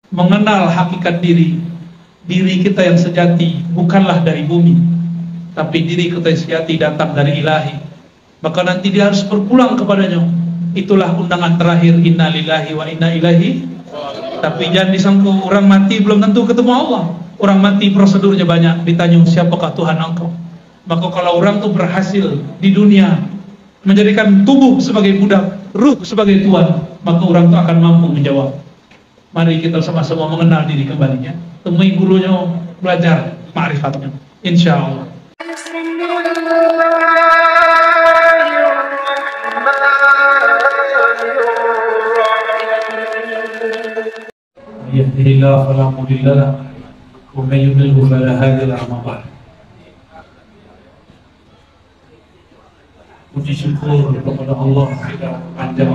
mengenal hakikat diri kita yang sejati bukanlah dari bumi, tapi diri kita yang sejati datang dari ilahi. Maka nanti dia harus berpulang kepadanya. Itulah undangan terakhir, inna lillahi wa inna ilaihi. Tapi jangan disangka orang mati belum tentu ketemu Allah. Orang mati prosedurnya banyak, ditanya siapakah Tuhan engkau. Maka kalau orang tuh berhasil di dunia menjadikan tubuh sebagai budak, ruh sebagai tuan, maka orang tuh akan mampu menjawab. Mari kita sama-sama mengenal diri kembalinya. Temui gurunya, belajar ma'rifatnya, insya Allah. Yahdihillahu fala mudilla lahu wa may yudlilhu fala hadiya lahu. Puji syukur kepada Allah kita panjang.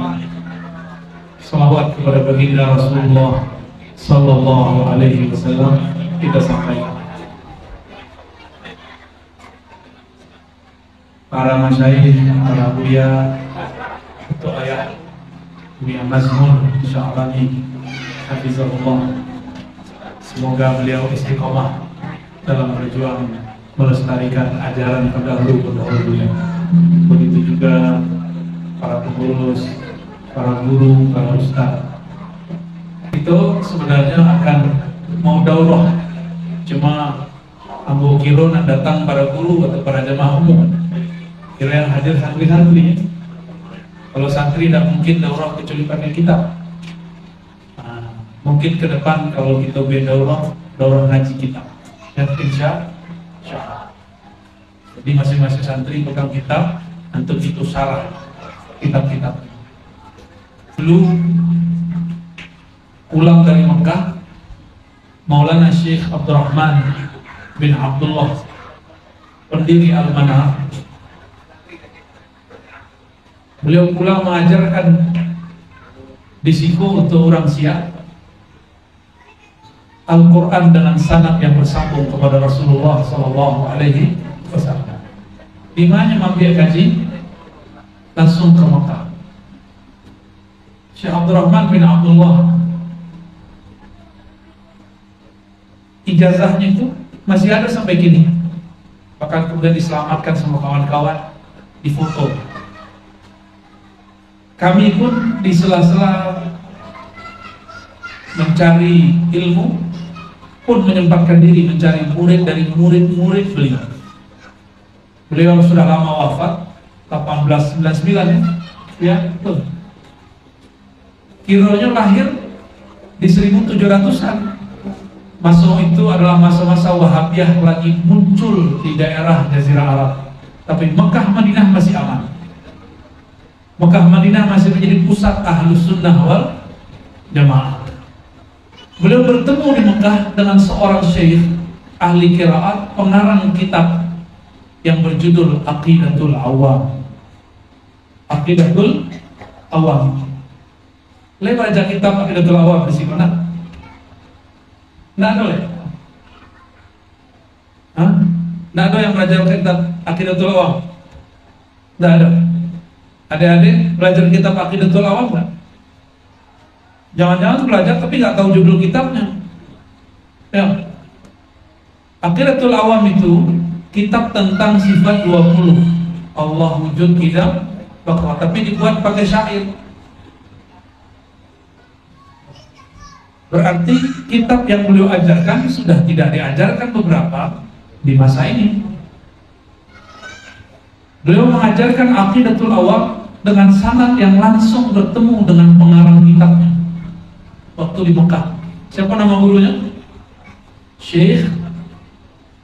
Salawat kepada baginda Rasulullah sallallahu alaihi wasallam kita sampaikan. Para masyayikh, para buya, ketua ayah, buya Mazmur Sya'rani, hafizahullah. Semoga beliau istiqomah dalam berjuang melestarikan ajaran pendahulu-pendahulunya. Begitu juga para pengurus, para guru, para ustaz. Itu sebenarnya akan mau daurah, cuma ambo kira nak datang para guru atau para jamaah umum. Kira yang hadir santri-santri. Kalau santri tidak mungkin daurah kecuali pakai kitab. Mungkin ke depan kalau kita daurah ngaji kitab. Ya, insya Allah. Jadi masing-masing santri pegang kitab, untuk itu salah kitab-kitab. Dulu pulang dari Mekah, Maulana Syekh Abdurrahman bin Abdullah, pendiri Al-Manar, beliau pulang mengajarkan di Siko untuk orang Syiah Al-Quran dengan sanad yang bersambung kepada Rasulullah Sallallahu Alaihi Wasallam. Di mana mampir kaji? Langsung ke Mekah. Syekh Abdurrahman bin Abdullah, ijazahnya itu masih ada sampai kini. Bahkan kemudian diselamatkan sama kawan-kawan, difoto. Kami pun di sela-sela mencari ilmu pun menyempatkan diri mencari murid dari murid-murid beliau. Beliau sudah lama wafat, 1899 ya, betul. Kiranya lahir di 1700-an. Masa itu adalah masa-masa Wahabiyah lagi muncul di daerah Jazirah Arab. Tapi Mekah Madinah masih aman. Mekah Madinah masih menjadi pusat Ahlus Sunnah wal Jamaah. Beliau bertemu di Mekah dengan seorang syekh ahli qiraat, pengarang kitab yang berjudul Aqidatul Awam. Aqidatul Awam. Boleh baca kitab Aqidatul Awam di sini, nak? Nggak ada, le? Hah? Nggak ada yang belajar kitab Aqidatul Awam? Nggak ada. Adik-adik belajar kitab Aqidatul Awam nggak? Jangan-jangan belajar tapi nggak tahu judul kitabnya. Ya. Aqidatul Awam itu kitab tentang sifat 20. Allah wujud, qidam, baqa, tapi dibuat pakai syair. Berarti kitab yang beliau ajarkan sudah tidak diajarkan beberapa di masa ini. Beliau mengajarkan Aqidatul Awam dengan sanad yang langsung bertemu dengan pengarang kitabnya waktu di Mekah. Siapa nama gurunya? Syekh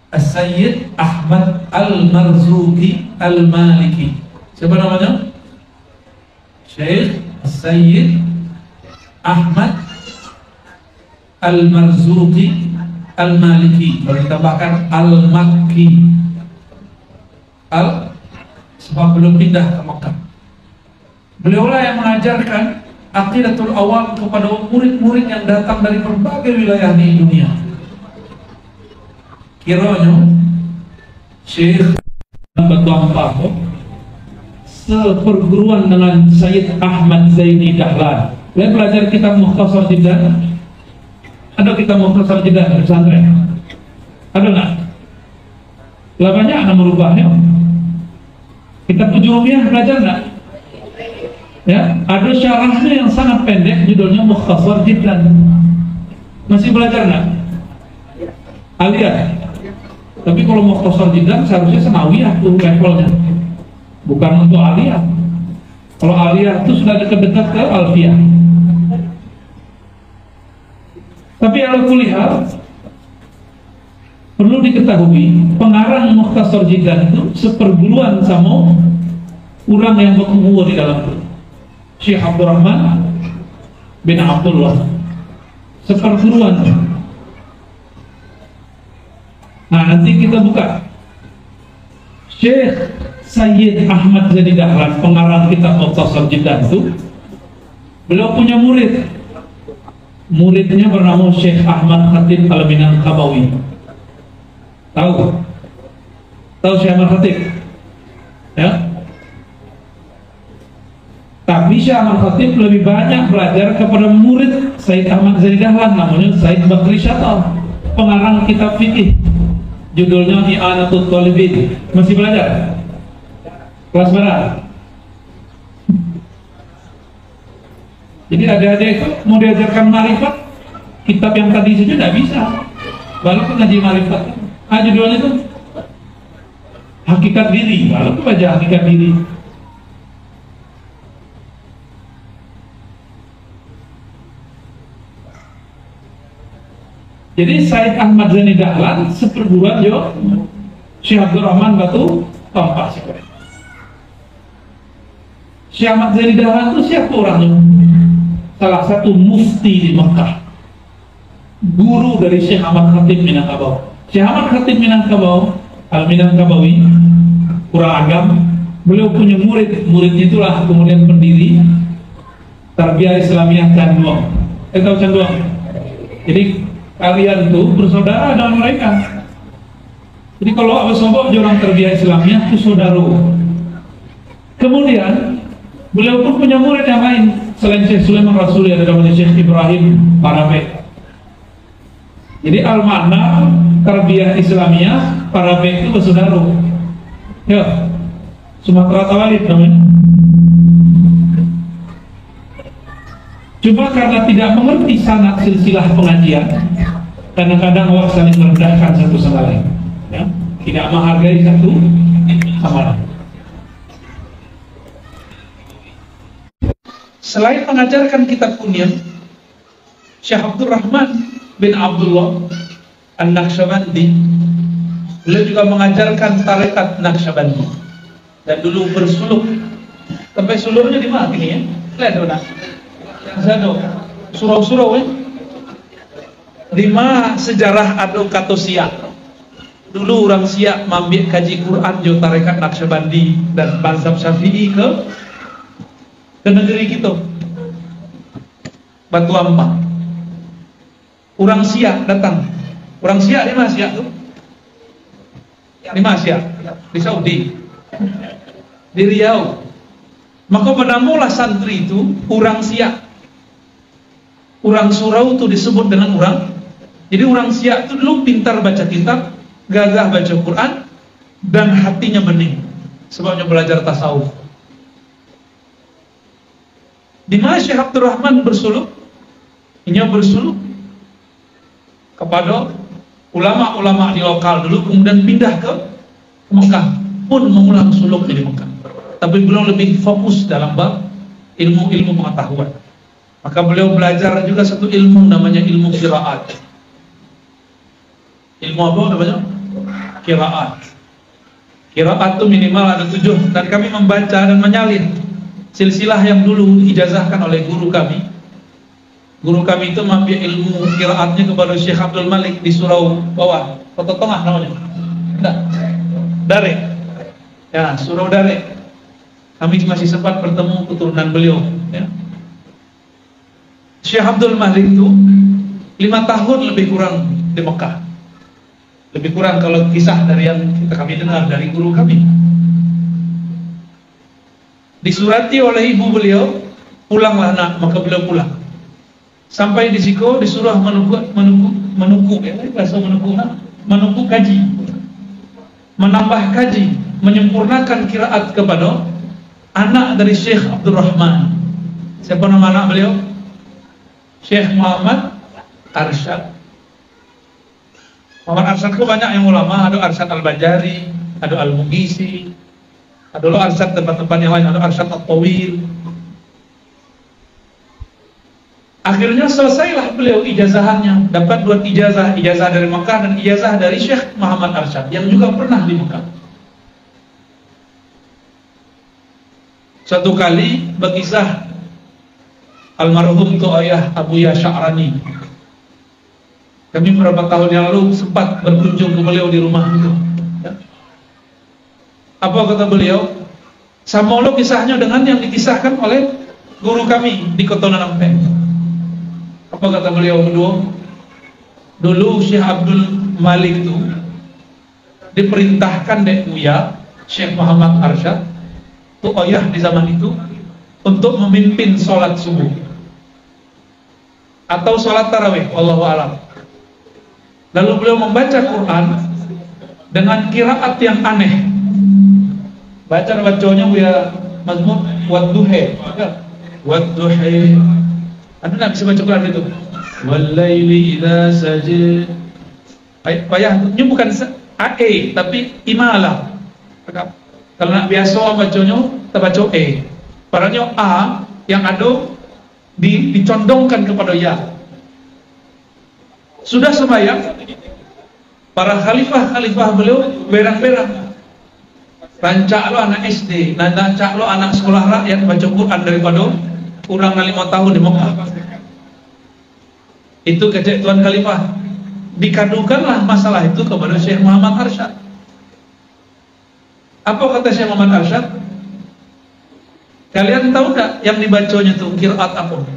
As-Sayyid Ahmad Al-Marzuqi Al-Maliki. Siapa namanya? Syekh As-Sayyid Ahmad Al-Marzuqi Al-Maliki. Kalau ditambahkan Al-Makki, sebab belum pindah ke Mekah. Beliaulah yang mengajarkan Aqidatul Awam kepada murid-murid yang datang dari berbagai wilayah di dunia. Kiranya Syekh Batu Ampah seperguruan dengan Sayyid Ahmad Zaini Dahlan. Dia belajar kitab Mukhtasar Jiddan. kita mukhtasar jeda di pesantren? Ada nggak? Lah banyak anak merubahnya. Kitab Ujurumiyah belajar nggak? Ya, ada syarahnya yang sangat pendek, judulnya Mukhtasar Jiddan. Masih belajar nggak? Aliyah. Tapi kalau Mukhtasar Jiddan seharusnya sanawiyah tuh levelnya, bukan untuk aliyah. Kalau aliyah itu sudah dekat-dekat ke alfiyah. Tapi ala kulli hal, perlu diketahui pengarang Mukhtasar Jiddan itu seperguruan sama orang yang berkumpul di dalam itu, Syekh Abdurrahman bin Abdullah, seperguruan. Nah, nanti kita buka Syekh Sayyid Ahmad Zani Dahlan, pengarang kitab Mukhtasar Jiddan itu. Beliau punya murid, muridnya bernama Syekh Ahmad Khatib Al-Minangkabawi. Tahu Syekh Ahmad Khatib? Ya. Tapi Syekh Ahmad Khatib lebih banyak belajar kepada murid Sayyid Ahmad Zani Dahlan, namanya Sayyid Bakri Syatal, pengarang kitab fikih, judulnya I'anatul Talibin. Masih belajar? Kelas berapa? Jadi adik-adik itu mau diajarkan marifat, kitab yang tadi saja tidak bisa. Baru ngaji marifat. Judulnya itu Hakikat Diri. Baru baca Hakikat Diri. Jadi Said Ahmad Zani Dahlan seperguruan yo Syekh Abdurrahman Batu Tompas. Syekh Ahmad Zani Dahlan itu siapa orangnya? Salah satu mufti di Mekah, guru dari Syekh Ahmad Khatib Minangkabau. Syekh Ahmad Khatib Minangkabau Al-Minangkabawi, kurang agam, beliau punya muridnya itulah kemudian pendiri Tarbiyah Islamiyah Canduang. Tahu Canduang? Jadi kalian tuh bersaudara dengan mereka. Jadi kalau Abu Sobo orang Tarbiyah Islamiyah itu saudara. Kemudian beliau pun punya murid yang lain selain Syekh Sulaiman Rasuli, ada namanya Syekh Ibrahim Parabek. Jadi al-makna Tarbiyah Islamiyah Parabek itu bersaudara. Ya, Sumatera Tawalid namanya. Cuma karena tidak mengerti sanad silsilah pengajian, kadang-kadang awak saling merendahkan satu sama lain, ya? Tidak menghargai satu sama lain. Selain mengajarkan kitab kunyah, Syekh Abdurrahman bin Abdullah An-Naqsyabandi, beliau juga mengajarkan tarekat Naqsyabandi. Dan dulu bersuluk, sampai suluknya di mana ini ya? Lihat dong, Zado, surau-surau ya. Lima sejarah adu kato siak. Dulu orang siak mambik kaji Quran jo tarekat Naqsyabandi dan mazhab Syafi'i ke negeri kita, Batu Ampang. Orang siak datang. Orang siak di mana siak tuh? Di mana siak? Di Saudi, di Riau. Maka pada mula santri itu orang siak. Orang surau itu disebut dengan orang. Jadi orang siak itu dulu pintar baca kitab, gagah baca Quran, dan hatinya bening. Sebabnya belajar tasawuf. Di mana Syekh Abdurrahman bersuluk? Ini bersuluk kepada ulama-ulama di lokal dulu, kemudian pindah ke Mekah, pun mengulang suluk di Mekah. Tapi beliau lebih fokus dalam bab ilmu-ilmu pengetahuan. Maka beliau belajar juga satu ilmu namanya ilmu qiraat. Ilmu apa namanya? Qiraat. Qiraat itu minimal ada 7, dan kami membaca dan menyalin silsilah yang dulu ijazahkan oleh guru kami. Guru kami itu mengambil ilmu qiraatnya kepada Syekh Abdul Malik di Surau Bawah, Kota Tengah namanya. Nah, Dare. Ya, Surau Dare. Kami masih sempat bertemu keturunan beliau, ya. Syekh Abdul Malik itu 5 tahun lebih kurang di Mekah. Lebih kurang kalau kisah dari yang kami dengar dari guru kami. Disurati oleh ibu beliau, pulanglah nak, maka beliau pulang. Sampai di situ disuruh menuku ya, bahasa menuku kaji, menambah kaji, menyempurnakan qiraat kepada anak dari Syekh Abdul Rahman. Siapa nama anak beliau? Syekh Muhammad Arsyad. Muhammad Arsyad itu banyak yang ulama, ada Arsyad Al-Bajari, ada Al-Mughisi, ada Arsyad tempat-tempat yang lain, ada Arsyad At-Tawil. Akhirnya selesailah beliau ijazahannya, dapat 2 ijazah, ijazah dari Mekah dan ijazah dari Syekh Muhammad Arsyad yang juga pernah di Mekah. Suatu kali berkisah almarhum tu ayah Abuya Sya'rani. Kami beberapa tahun yang lalu sempat berkunjung ke beliau di rumah itu. Ya. Apa kata beliau? Sama lo kisahnya dengan yang dikisahkan oleh guru kami di Kota Nampeng. Apa kata beliau kedua? Dulu Syekh Abdul Malik itu diperintahkan dek Buya Syekh Muhammad Arsyad, tu ayah di zaman itu, untuk memimpin sholat subuh atau sholat tarawih, wallahu a'lam. Lalu beliau membaca Quran dengan qiraat yang aneh. Bacanya Buya Mazmur wadduhe, wadduhe. Anda nak bisa baca Quran itu? Walaili idza sajid. Payahnya bukan AE tapi imalah. Kalau nak biasa bacanya kita baca E. Padahal A yang ada dicondongkan kepada ya. Sudah sembahyang, para khalifah beliau berang-berang. Rancak lo anak SD, rancak lo anak sekolah rakyat baca Quran daripada kurang 5 tahun di Mekah. Itu kecek Tuan Khalifah. Dikadukanlah masalah itu kepada Syekh Muhammad Arsyad. Apa kata Syekh Muhammad Arsyad? Kalian tahu tak yang dibacanya itu qiraat apa?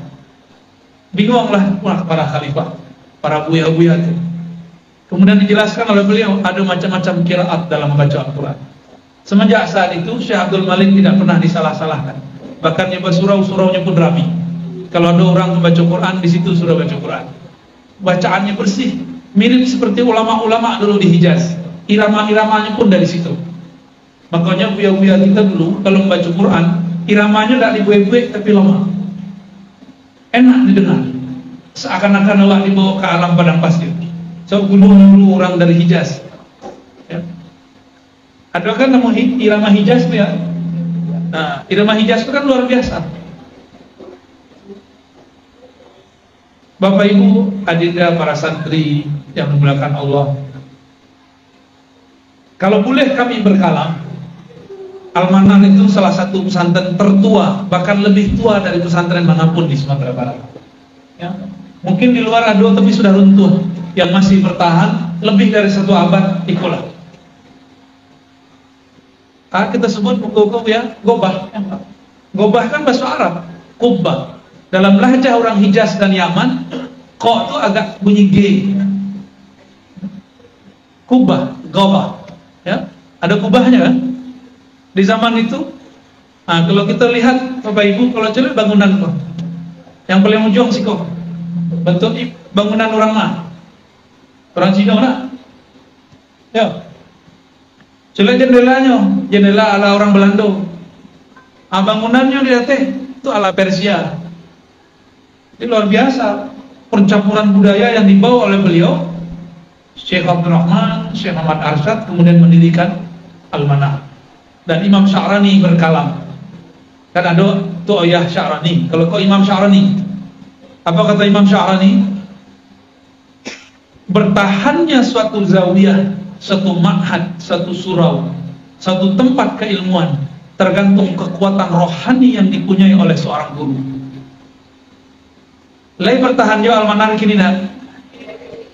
Bingunglah para khalifah, para buya-buya itu. Kemudian dijelaskan oleh beliau ada macam-macam qiraat dalam membaca Al-Quran. Semenjak saat itu Syekh Abdul Malik tidak pernah disalah-salahkan. Bahkan surau-suraunya pun rapi. Kalau ada orang membaca Quran, di situ sudah baca Quran. Bacaannya bersih, mirip seperti ulama-ulama dulu di Hijaz. Irama-iramanya pun dari situ. Makanya buya-buya kita dulu kalau membaca Quran, iramanya tidak dibuai-buai tapi lama. Enak didengar. Seakan-akan Allah dibawa ke alam padang pasir. So dulu orang dari Hijaz. Ya. Ada kan nama irama Hijaz ya? Nah, irama Hijaz itu kan luar biasa. Bapak Ibu, adinda para santri yang dimuliakan Allah. Kalau boleh kami berkalam, Al-Manar itu salah satu pesantren tertua, bahkan lebih tua dari pesantren manapun di Sumatera Barat. Ya. Mungkin di luar ada tapi sudah runtuh. Yang masih bertahan lebih dari 1 abad ikulah. Kita sebut buku ya, Gobah. Gobah kan bahasa Arab, Kubbah. Dalam lahjah orang Hijaz dan Yaman, kok itu agak bunyi G. Kubbah, Gobah. Ya, ada kubahnya kan? Di zaman itu, kalau kita lihat Bapak Ibu, kalau coba bangunan kok, yang paling ujung sih kok, bentuk bangunan orang mah, orang Cina nak, ya. Coba jendela ala orang Belanda. Bangunannya lihat itu ala Persia. Ini luar biasa pencampuran budaya yang dibawa oleh beliau Syekh Abdul Rahman, Syekh Muhammad Arsyad, kemudian mendirikan Al-Manar. Dan Imam Sya'rani berkalam. Kan ada tu ayah Sya'rani. Kalau kau Imam Sya'rani, apa kata Imam Sya'rani? Bertahannya suatu zawiyah, satu ma'had, satu surau, satu tempat keilmuan tergantung kekuatan rohani yang dipunyai oleh seorang guru. Lai bertahan jauh Al-Manar kini nak,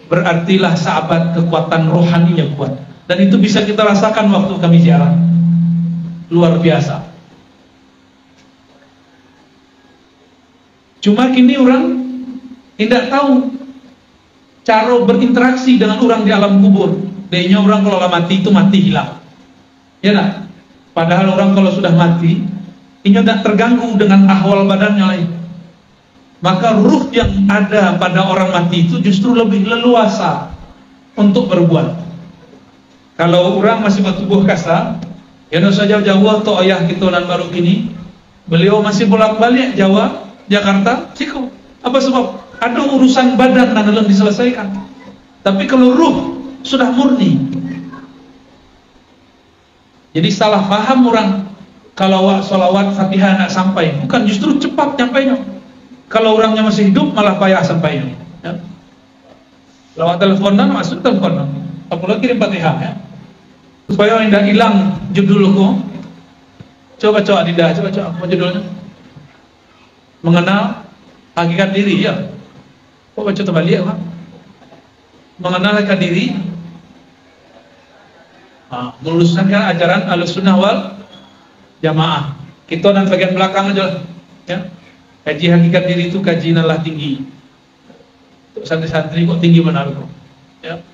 berartilah sahabat kekuatan rohaninya kuat. Dan itu bisa kita rasakan waktu kami ziarah. Luar biasa. Cuma kini orang tidak tahu cara berinteraksi dengan orang di alam kubur. Dayanya orang kalau mati itu mati hilang. Ya nak? Padahal orang kalau sudah mati, ini tidak terganggu dengan ahwal badannya lain. maka ruh yang ada pada orang mati itu justru lebih leluasa untuk berbuat. Kalau orang masih bertubuh kasar, ya no saja Jawa atau ayah kita nan baru gini, beliau masih bolak-balik Jawa, Jakarta, Ciko. Apa sebab? Ada urusan badan yang belum diselesaikan. Tapi kalau ruh sudah murni. Jadi salah paham orang kalau salawat Fatihah nak sampai, bukan, justru cepat nyampainya. Kalau orangnya masih hidup malah payah sampainya. Ya. Lewat teleponan masuk teleponan, apalagi kirim Fatihah ya. Supaya tidak hilang judulku. Coba Dinda, coba apa judulnya? Mengenal hakikat diri ya. Kok baca terbalik ya? Mengenal hakikat diri. Meluluskan ajaran Ahlussunnah wal Jamaah. Kita dan bagian belakang aja ya. Kaji hakikat diri itu kaji nalah tinggi. Untuk santri-santri kok tinggi benar kok. Ya.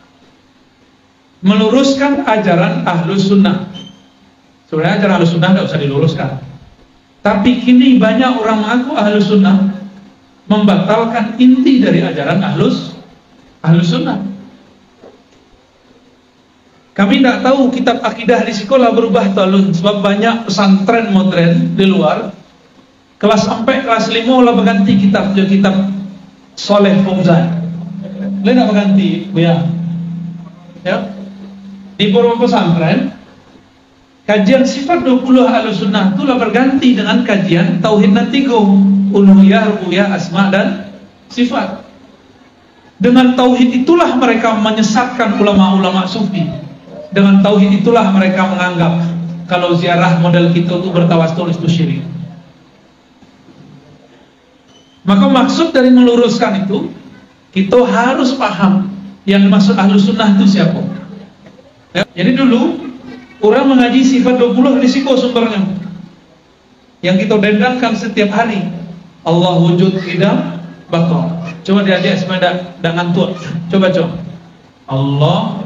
Meluruskan ajaran Ahlussunnah. Sebenarnya ajaran Ahlussunnah tidak usah diluruskan. Tapi kini banyak orang mengaku Ahlussunnah membatalkan inti dari ajaran Ahlussunnah. Kami tidak tahu kitab akidah di sekolah berubah talun, sebab banyak pesantren modern di luar kelas sampai kelas 5 lah berganti kitab Soleh Fauzan. Lain tak berganti, ya. Di beberapa pesantren kajian sifat 20 Ahlussunnah itu lah berganti dengan kajian tauhid nantigo, uluhiyah, rububiyah, asma dan sifat. Dengan tauhid itulah mereka menyesatkan ulama-ulama sufi. Dengan tauhid itulah mereka menganggap kalau ziarah model kita itu bertawassul itu syirik. Maka maksud dari meluruskan itu, kita harus paham yang dimaksud Ahlussunnah itu siapa. Ya, jadi dulu orang mengaji sifat 20 risiko sumbernya yang kita dendangkan setiap hari. Allah wujud idam bakal. Coba dia sebenarnya dengan tuh. Coba. Allah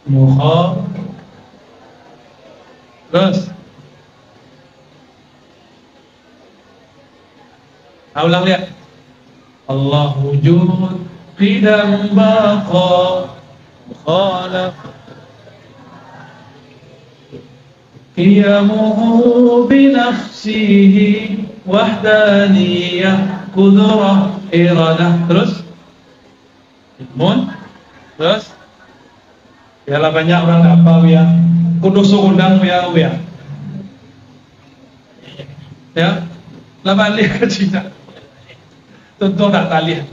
Muha. Terus ulang lihat. Allah wujud qidam baqa mukhalaf qiyamuhu binafsihi wahdaniyah qudrah iradah. Terus ilmun. Terus yalah banyak orang apa ya kudus undang ya lah balik ke Cina tentu tak talih.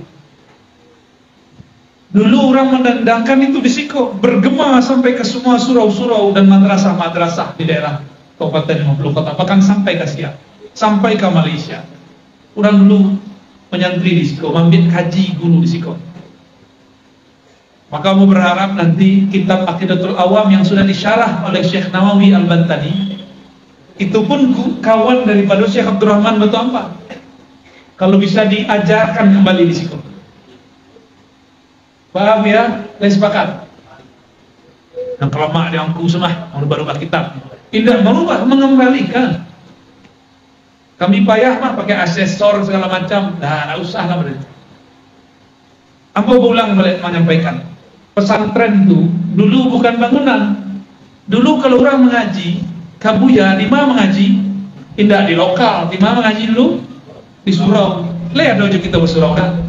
Dulu orang mendendangkan itu di Siko, bergema sampai ke semua surau-surau dan madrasah-madrasah di daerah Kabupaten 50 kota, bahkan sampai ke Siak, sampai ke Malaysia. Orang dulu menyantri di Siko, ambil kaji guru di Siko. Maka mau berharap nanti kitab Aqidatul Awam yang sudah disyarah oleh Syekh Nawawi Al-Bantani itu pun kawan daripada Syekh Abdurrahman Batu Ampar. Kalau bisa diajarkan kembali di situ. Paham ya? Saya sepakat. Yang kelamak yang semua merubah kitab. Tidak merubah, mengembalikan. Kami payah mah pakai asesor segala macam. Nah, tak usah lah berarti. Apa ulang balik menyampaikan? Pesantren itu dulu bukan bangunan. Dulu kalau orang mengaji, kabuya di mana mengaji? Tidak di lokal, di mana mengaji dulu? Di surau. Lihat dojo kita bersurau kan?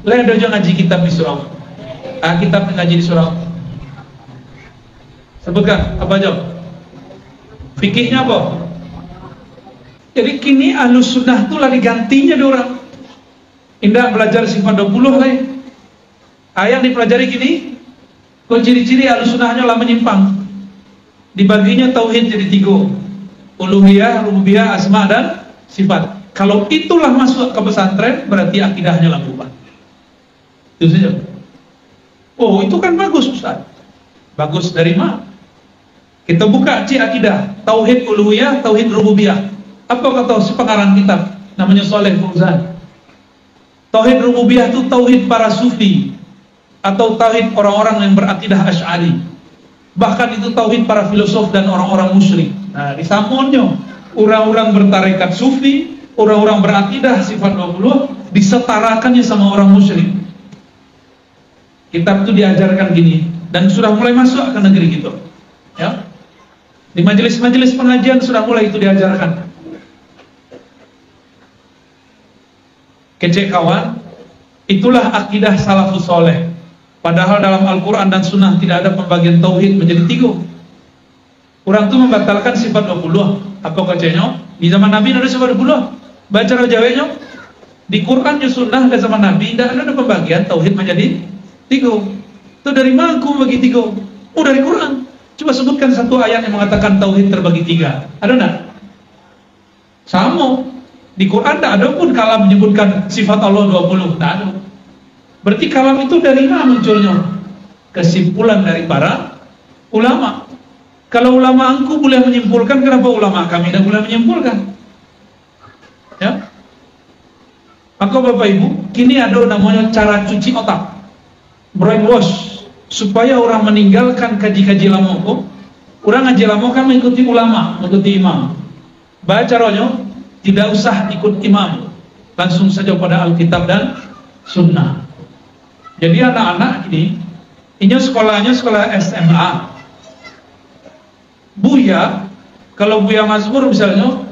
Lihat dojo ngaji kitab di surau. Kitab ngaji di surau. Sebutkan apa aja? Fikihnya apa? Jadi kini Ahlussunnah itu lah digantinya di orang. Indah belajar sifat 20 lain. Yang dipelajari gini, kok ciri-ciri Ahlussunnahnya lah menyimpang. Dibaginya tauhid jadi 3. Uluhiyah, rububiyah, asma dan sifat. Kalau itulah masuk ke pesantren, berarti akidahnya lah berubah. Itu saja. Oh, itu kan bagus Ustaz. Bagus dari mana? Kita buka akidah, tauhid uluhiyah, tauhid rububiyah. Apa kata pengarang kitab? Namanya Soleh Fauzan. Tauhid rububiyah itu tauhid para sufi atau tauhid orang-orang yang berakidah Asy'ari. Bahkan itu tauhid para filosof dan orang-orang musyrik. Nah, disamonnya orang-orang bertarekat sufi, orang-orang berakidah sifat 20 disetarakannya sama orang musyrik. Kitab itu diajarkan gini, dan sudah mulai masuk ke negeri gitu. Ya. Di majelis-majelis pengajian sudah mulai itu diajarkan. Kecek kawan, itulah akidah salafus soleh. Padahal dalam Al-Quran dan Sunnah tidak ada pembagian tauhid menjadi 3. Orang itu membatalkan sifat 20. Apa kacanya? Di zaman Nabi ada sifat 20. Baca rajawenya. Di Quran dan Sunnah dan zaman Nabi tidak ada pembagian tauhid menjadi 3. Itu dari mana aku bagi 3? Oh, dari Quran. Coba sebutkan satu ayat yang mengatakan tauhid terbagi 3. Ada enggak? Sama. Di Quran tidak ada pun kalam menyebutkan sifat Allah 20. Tidak ada. Berarti kalam itu dari mana munculnya? Kesimpulan dari para ulama. Kalau ulama angku boleh menyimpulkan, kenapa ulama kami tidak boleh menyimpulkan? Ya. Maka Bapak Ibu, kini ada namanya cara cuci otak, brainwash, supaya orang meninggalkan kaji-kaji lama. Orang ngaji lama kan mengikuti ulama, mengikuti imam. Baca rohnya, tidak usah ikut imam, langsung saja pada Alkitab dan Sunnah. Jadi anak-anak ini sekolahnya sekolah SMA. Buya, kalau Buya Mazmur misalnya,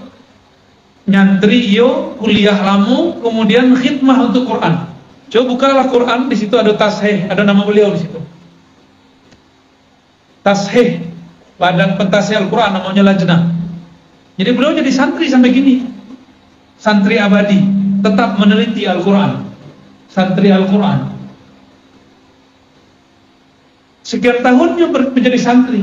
nyantri yo kuliah lamu, kemudian khidmah untuk Quran. Coba bukalah Quran, di situ ada tasheh, ada nama beliau di situ. Tasheh, badan pentasih Al-Quran, namanya Lajnah. Jadi beliau jadi santri sampai gini, santri abadi, tetap meneliti Al-Quran, santri Al-Quran. Sekian tahunnya menjadi santri,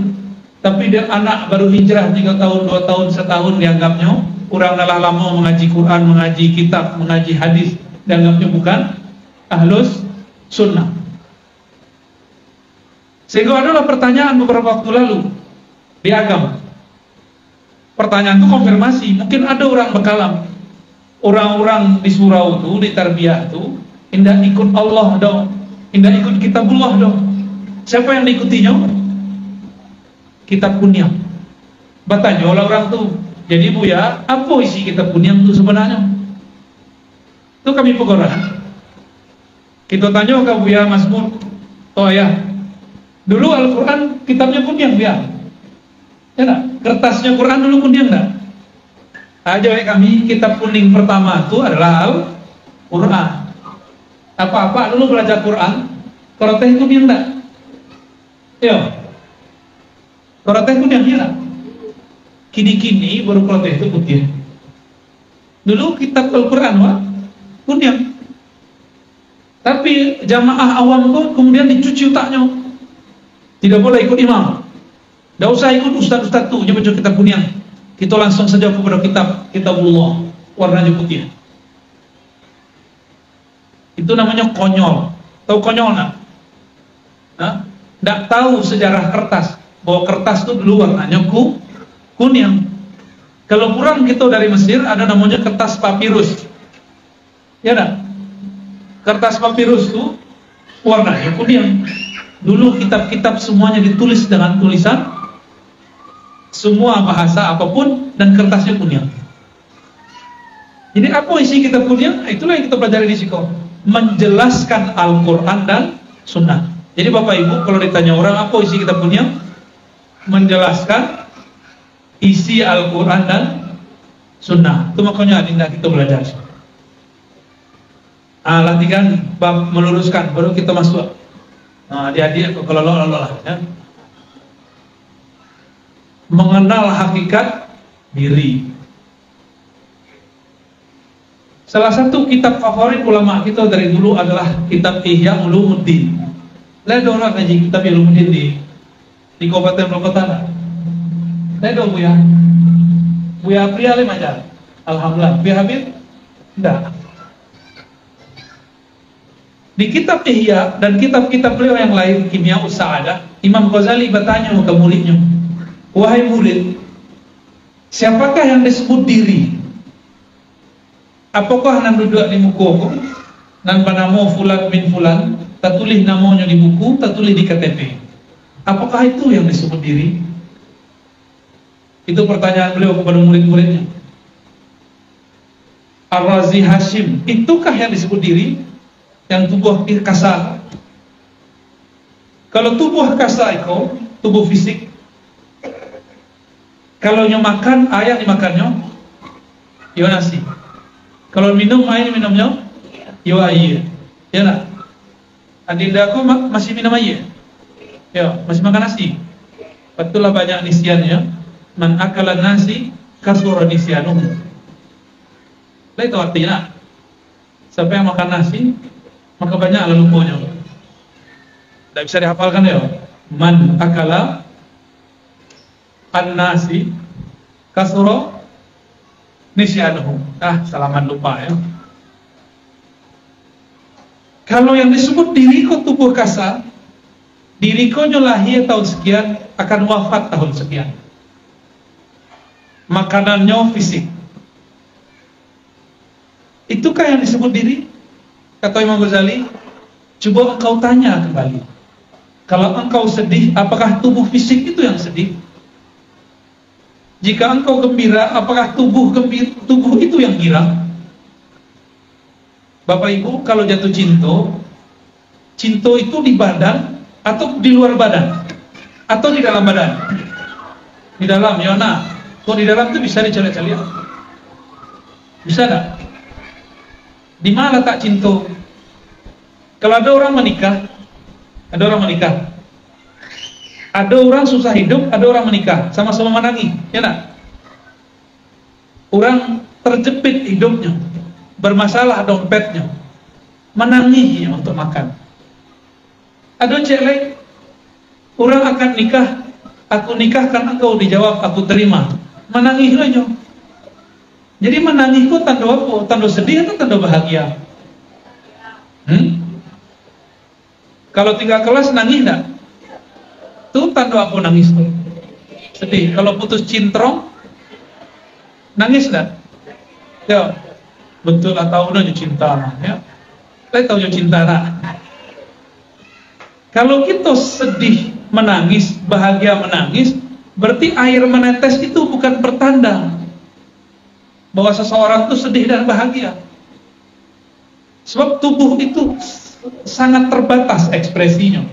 tapi dia anak baru hijrah 3 tahun, 2 tahun, 1 tahun dianggapnya kurang lelah lama mengaji Quran, mengaji kitab, mengaji hadis, dianggapnya bukan ahlus sunnah. Sehingga adalah pertanyaan beberapa waktu lalu di agama. Pertanyaan itu konfirmasi. Mungkin ada orang bekalam, orang-orang di surau itu, di tarbiyah itu, indah ikut Allah dong, indah ikut kitabullah dong. Siapa yang diikutinya? Kitab Kunyam. Bertanya oleh orang tuh, jadi Buya, apa isi kitab Kunyam itu sebenarnya? Itu kami pegoran. Kita tanya ke Buya Mazmur, oh ya, dulu Al-Quran kitabnya Kunyam ya? Ya enggak? Kertasnya Quran dulu Kunyam enggak? Aja kami, kitab kuning pertama itu adalah Al-Quran. Apa-apa dulu belajar Quran, koroteh Kunyam enggak? Ya, koroteh Kunyam ya. Kini-kini baru koroteh itu putih. Dulu kitab Al-Quran Kunyam. Tapi jamaah awam kok kemudian dicuci otaknya. Tidak boleh ikut imam. Tidak usah ikut ustaz-ustaz tuh baca kitab Kunyam. Kita langsung saja kepada kitabullah, warnanya putih. Itu namanya konyol. Tahu konyol nggak? Tidak tahu sejarah kertas, bahwa kertas itu dulu warnanya kuning. Kalau kurang kita dari Mesir ada namanya kertas papirus. Ya enggak? Kertas papirus itu warnanya kuning. Dulu kitab-kitab semuanya ditulis dengan tulisan semua bahasa apapun dan kertasnya kuning. Jadi apa isi kitab kuning? Itulah yang kita pelajari di Siko, menjelaskan Al-Quran dan Sunnah. Jadi Bapak Ibu kalau ditanya orang apa isi kitab kuning, menjelaskan isi Al-Quran dan Sunnah. Itu makanya adinda kita belajar. Latihan bab meluruskan, baru kita masuk. Adik-adik kalau lolah ya. Mengenal hakikat diri. Salah satu kitab favorit ulama kita dari dulu adalah kitab Ihya Ulumuddin. Ada orang ngaji kitab Ihya Ulumuddin di Kabupaten Bogor. Ada Buya Pria le majar. Alhamdulillah. Buya Habib? Enggak. Di kitab Ihya dan kitab-kitab beliau yang lain, Kimia Us-Sa'adah, Imam Ghazali bertanya ke muridnya, wahai murid, siapakah yang disebut diri? Apakah yang duduk di muka dan panamo fulan bin fulan, tak tulis namanya di buku, tak tulis di KTP? Apakah itu yang disebut diri? Itu pertanyaan beliau kepada murid-muridnya. Ar-Razi Hashim, itukah yang disebut diri? Yang tubuh kasar? Kalau tubuh kasar itu tubuh fisik. Kalau makan, ayam dimakannya, yo nasi. Kalau minum air minumnya, yo air. Ya nak? Adinda aku masih minum air. Ya, masih makan nasi. Betullah banyak nisyannya. Man akala nasi kasura nisyanuhu. Lah itu artinya, siapa yang makan nasi, maka banyak lupanya. Tidak bisa dihafalkan ya. Man akala an-nasi kasura nisyanuhu. Salaman lupa ya. Kalau yang disebut diriko tubuh kasar, diriko lahir tahun sekian, akan wafat tahun sekian. Makanannya fisik. Itukah yang disebut diri? Kata Imam Ghazali, coba engkau tanya kembali. Kalau engkau sedih, apakah tubuh fisik itu yang sedih? Jika engkau gembira, apakah tubuh itu yang girang? Bapak Ibu, kalau jatuh cinta itu di badan atau di luar badan? Atau di dalam badan? Di dalam, ya nah. Kalau di dalam itu bisa dicari-cari. Bisa enggak? Di mana letak cinta? Kalau ada orang menikah, ada orang susah hidup, ada orang menikah, sama-sama menangis, ya nak? Orang terjepit hidupnya, bermasalah dompetnya, menangis untuk makan. Ada cewek, orang akan nikah, aku nikahkan engkau, dijawab aku terima, menangis aja. Jadi menangis itu tanda apa? Tanda sedih atau tanda bahagia? Kalau 3 kelas nangis enggak? Itu tanda apa nangis tuh? Sedih. Kalau putus cintrong, nangis enggak? Ya, betul lah, tahu dah cinta. Ya, saya tahu cinta nak. Kalau kita sedih menangis, bahagia menangis, berarti air menetes itu bukan pertanda bahwa seseorang itu sedih dan bahagia. Sebab tubuh itu sangat terbatas ekspresinya.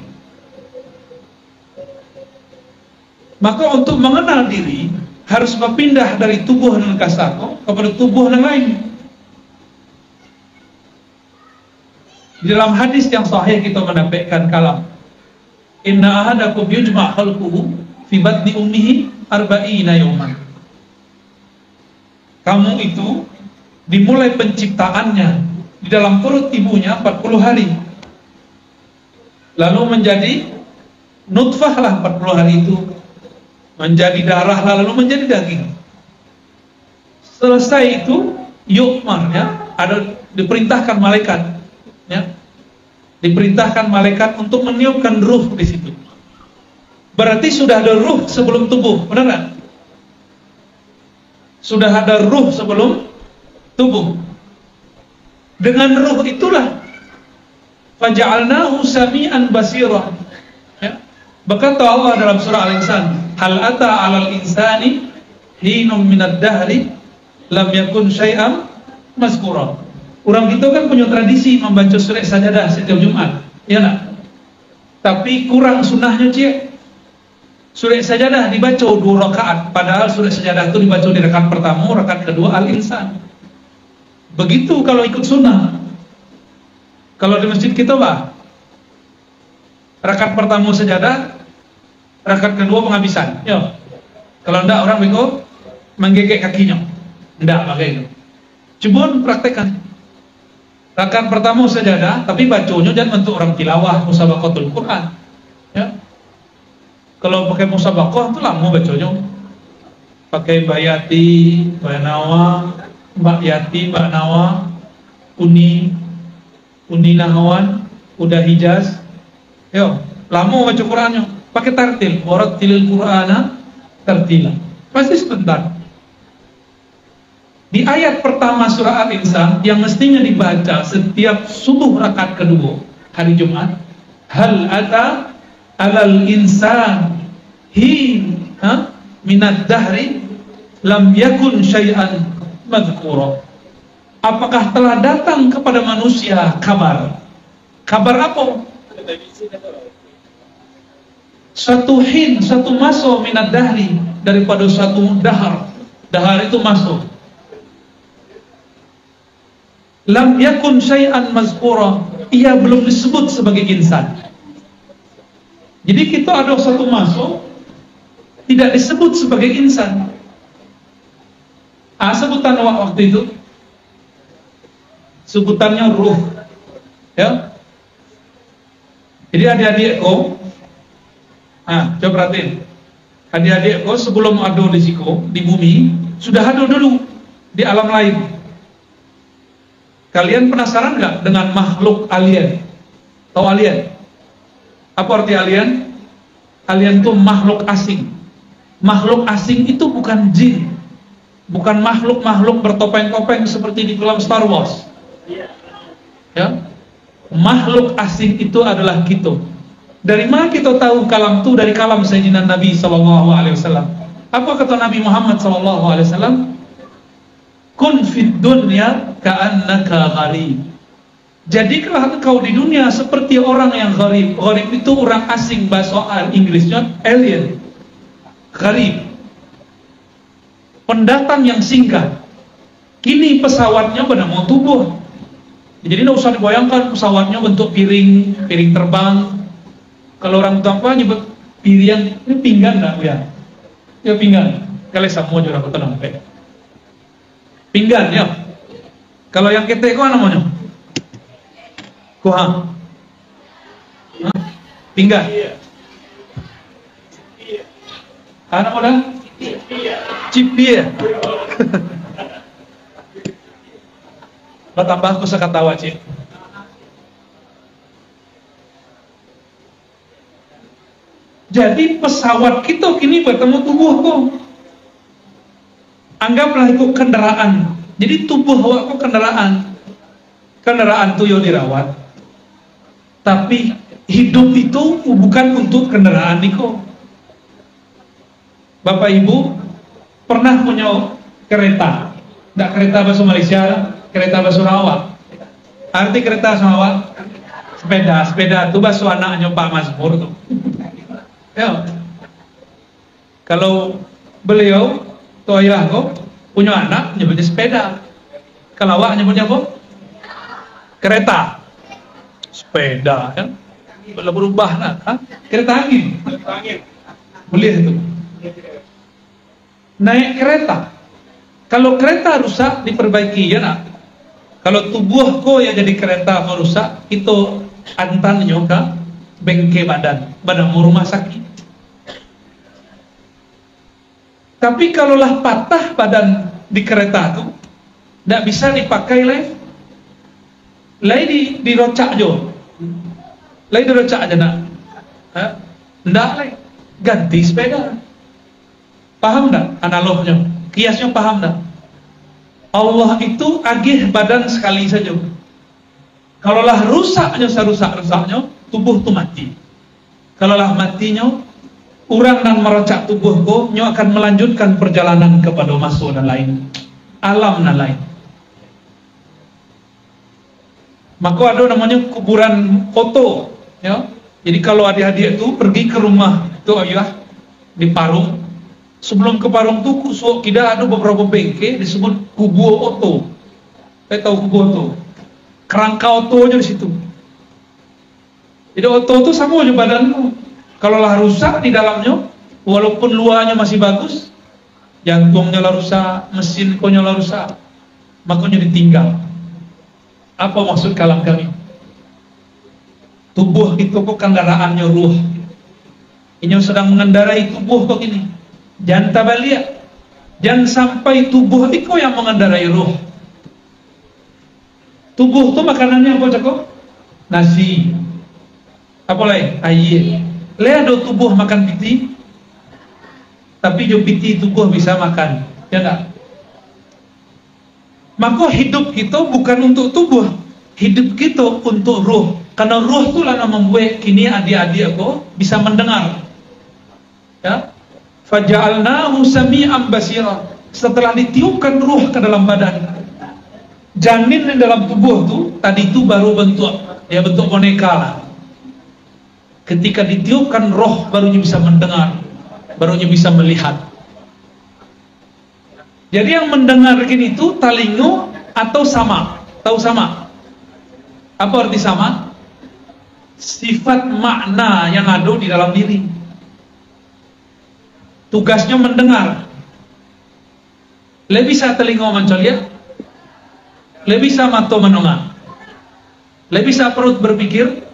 Maka untuk mengenal diri harus berpindah dari tubuh yang kasar kepada tubuh yang lain. Di dalam hadis yang sahih kita mendapatkan kalam, inna ahadakum yujma' khalquhu fi batni ummihi 40 yawman. Kamu itu dimulai penciptaannya di dalam perut ibunya 40 hari. Lalu menjadi nutfah lah 40 hari itu. Menjadi darah lah, lalu menjadi daging. Selesai itu yu'mar, ya, ada diperintahkan malaikat, ya. Diperintahkan malaikat untuk meniupkan ruh di situ. Berarti sudah ada ruh sebelum tubuh, benar enggak? Sudah ada ruh sebelum tubuh. Dengan ruh itulah faja'alnahu sami'an basira. Ya. Berkata Allah dalam surah Al-Insan, hal ata 'alal insani hinum minad dahri lam yakun syai'an mazkura. Orang itu kan punya tradisi membaca surah Sajadah setiap Jumat, ya nak? Tapi kurang sunnahnya, cik. Surah Sajadah dibaca 2 rakaat, padahal surah Sajadah itu dibaca di rakaat pertama, rakaat kedua Al-Insan. Begitu kalau ikut sunnah. Kalau di masjid kita, bah, rakaat pertama Sajadah, rakaat kedua penghabisan. Yo. Kalau enggak orang bego menggigit kakinya. Enggak pakai itu. Coba praktekkan. Rakaat pertama Sajadah, tapi bacanya jangan untuk orang tilawah, musabaqatul Quran. Ya. Kalau pakai musabaqah itu lama bacanya. Pakai Mbak Yati, Mbak Nawa, Mbak Yati, Mbak Nawa, Uni Nahawan, Udah Hijaz. Yo, lama baca Qurannya. Pakai tartil, warattilil Qur'ana tartila. Pasti sebentar. Di ayat pertama surah Al-Insan yang mestinya dibaca setiap subuh rakaat kedua hari Jumat, hal ata alal insan hin minad dahri lam yakun syai'an madhkura. Apakah telah datang kepada manusia kabar? Kabar apa? Satu hin, satu maso minad dahri, daripada satu dahar. Dahar itu maso. Lam yakun syai'an mazkura, ia belum disebut sebagai insan. Jadi kita ada satu maso tidak disebut sebagai insan. Sebutan waktu itu sebutannya ruh, ya. Jadi adik-adikku, coba perhatiin, adik-adikku sebelum ada di bumi sudah ada dulu di alam lain. Kalian penasaran nggak dengan makhluk alien? Tahu alien? Apa arti alien? Alien itu makhluk asing. Makhluk asing itu bukan jin, bukan makhluk-makhluk bertopeng-topeng seperti di film Star Wars. Ya, makhluk asing itu adalah kita. Dari mana kita tahu kalam itu? Dari kalam Sayyidina Nabi SAW. Apa kata Nabi Muhammad SAW? Kun fid dunya ka'annaka gharib. Jadilah engkau di dunia seperti orang yang gharib. Gharib itu orang asing, bahasa Inggrisnya alien. Gharib, pendatang yang singgah. Kini pesawatnya bernama tubuh. Jadi tidak usah dibayangkan pesawatnya bentuk piring terbang. Kalau orang tua nyebut piring, ini pinggan enggak ya? Ya pinggan. Kalian semua juga aku tenang pe. Pinggan ya. Kalau yang ketek apa namanya? Kuha. Pinggan. Anak muda? Cipia. Lo tambah aku sekatawa cik. Jadi pesawat kita kini bertemu tubuhku. Anggaplah itu kendaraan. Jadi tubuh awakku kendaraan. Kendaraan itu yang dirawat. Tapi hidup itu bukan untuk kendaraan itu. Bapak Ibu pernah punya kereta? Tidak kereta bahasa Malaysia, kereta bahasa Sarawak. Arti kereta Sarawak? Sepeda itu bahasa anaknya Pak Mazmur tuh. Ya. Kalau beliau tuh ayahku punya anak nyebutnya sepeda. Kalau awak nyebutnya apa? Kereta. Sepeda ya. Boleh berubah lah, kereta angin. Boleh itu. Naik kereta. Kalau kereta rusak diperbaiki ya nak. Kalau tubuhku yang jadi kereta merusak, itu antannya ke bengke badan rumah sakit. Tapi kalaulah patah badan di kereta itu, tidak bisa dipakai lagi. Lagi dirocak jo. Lagi dirocak aja nak. Tidak lagi. Ganti sepeda. Paham tak analognya? Kiasnya paham tak? Allah itu agih badan sekali saja. Kalaulah rusaknya serusak-rusaknya, tubuh itu mati. Kalaulah matinya, orang dan merocak tubuhku, nyo akan melanjutkan perjalanan kepada masuk dan lain. Alam dan lain. Maka ada namanya kuburan foto. Ya? Jadi kalau adik-adik itu pergi ke rumah itu ayah di Parung. Sebelum ke Parung itu tidak ada beberapa bengke disebut kubu oto. Saya tahu kubu oto. Kerangka oto aja di situ. Jadi oto itu sama aja badanmu. Kalau lah rusak di dalamnya, walaupun luarnya masih bagus, jantungnya lah rusak, mesin konya lah rusak, makanya ditinggal. Apa maksud kalam kami? Tubuh itu kok kendaraannya ruh. Ini sedang mengendarai tubuh kok ini. Jangan tabaliak. Jangan sampai tubuh itu yang mengendarai ruh. Tubuh itu makanannya apa cakap? Nasi. Apa lagi? Air. Lihat do tubuh makan piti. Tapi jo piti tubuh bisa makan. Ya enggak? Maka hidup kita bukan untuk tubuh. Hidup kita untuk ruh. Karena ruh itu lah yang membuat kini adik-adik aku bisa mendengar. Ya. Faja'alnahu sami'an basira. Setelah ditiupkan ruh ke dalam badan, janin di dalam tubuh tuh tadi itu baru bentuk boneka lah. Ketika ditiupkan roh, barunya bisa mendengar, barunya bisa melihat. Jadi yang mendengar gini itu talingo atau sama? Tahu sama? Apa arti sama? Sifat makna yang ada di dalam diri. Tugasnya mendengar. Lebih sa telinga mencolya, lebih sa mata mendengar, lebih sa perut berpikir.